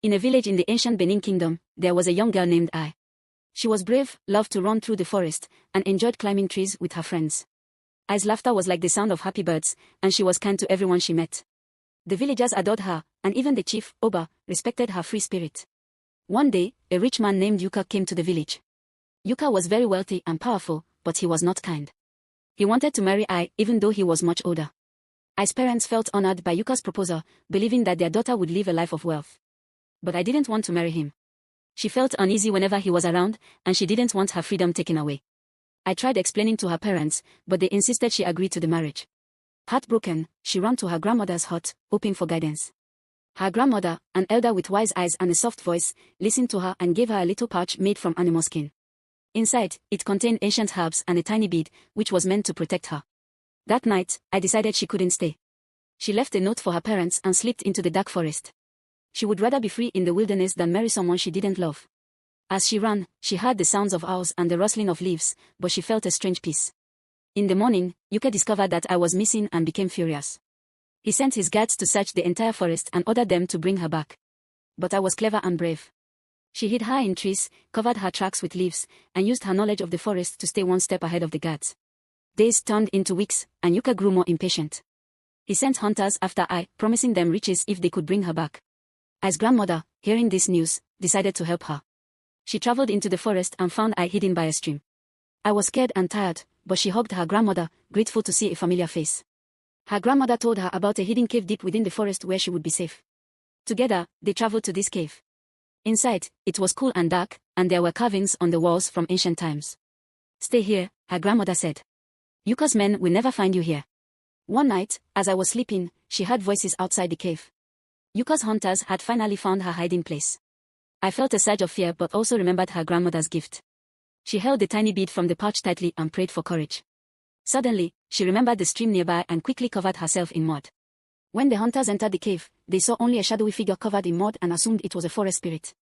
In a village in the ancient Benin Kingdom, there was a young girl named Ai. She was brave, loved to run through the forest, and enjoyed climbing trees with her friends. Ai's laughter was like the sound of happy birds, and she was kind to everyone she met. The villagers adored her, and even the chief, Oba, respected her free spirit. One day, a rich man named Eweka came to the village. Eweka was very wealthy and powerful, but he was not kind. He wanted to marry Ai, even though he was much older. Ai's parents felt honored by Eweka's proposal, believing that their daughter would live a life of wealth. But I didn't want to marry him. She felt uneasy whenever he was around, and she didn't want her freedom taken away. I tried explaining to her parents, but they insisted she agree to the marriage. Heartbroken, she ran to her grandmother's hut, hoping for guidance. Her grandmother, an elder with wise eyes and a soft voice, listened to her and gave her a little pouch made from animal skin. Inside, it contained ancient herbs and a tiny bead, which was meant to protect her. That night, I decided she couldn't stay. She left a note for her parents and slipped into the dark forest. She would rather be free in the wilderness than marry someone she didn't love. As she ran, she heard the sounds of owls and the rustling of leaves, but she felt a strange peace. In the morning, Eweka discovered that I was missing and became furious. He sent his guards to search the entire forest and ordered them to bring her back. But I was clever and brave. She hid her in trees, covered her tracks with leaves, and used her knowledge of the forest to stay one step ahead of the guards. Days turned into weeks, and Eweka grew more impatient. He sent hunters after Ai, promising them riches if they could bring her back. Ai's grandmother, hearing this news, decided to help her. She traveled into the forest and found Ai hidden by a stream. I was scared and tired, but she hugged her grandmother, grateful to see a familiar face. Her grandmother told her about a hidden cave deep within the forest where she would be safe. Together, they traveled to this cave. Inside, it was cool and dark, and there were carvings on the walls from ancient times. "Stay here," her grandmother said. "Eweka's men will never find you here." One night, as I was sleeping, she heard voices outside the cave. Eweka's hunters had finally found her hiding place. I felt a surge of fear but also remembered her grandmother's gift. She held the tiny bead from the pouch tightly and prayed for courage. Suddenly, she remembered the stream nearby and quickly covered herself in mud. When the hunters entered the cave, they saw only a shadowy figure covered in mud and assumed it was a forest spirit.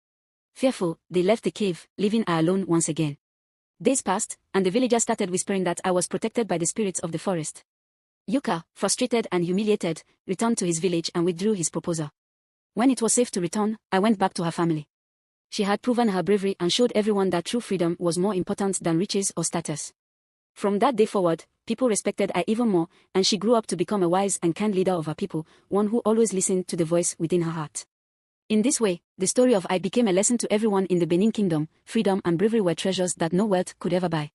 Fearful, they left the cave, leaving Ai alone once again. Days passed, and the villagers started whispering that I was protected by the spirits of the forest. Eweka, frustrated and humiliated, returned to his village and withdrew his proposal. When it was safe to return, I went back to her family. She had proven her bravery and showed everyone that true freedom was more important than riches or status. From that day forward, people respected Ai even more, and she grew up to become a wise and kind leader of her people, one who always listened to the voice within her heart. In this way, the story of Ai became a lesson to everyone in the Benin Kingdom. Freedom and bravery were treasures that no wealth could ever buy.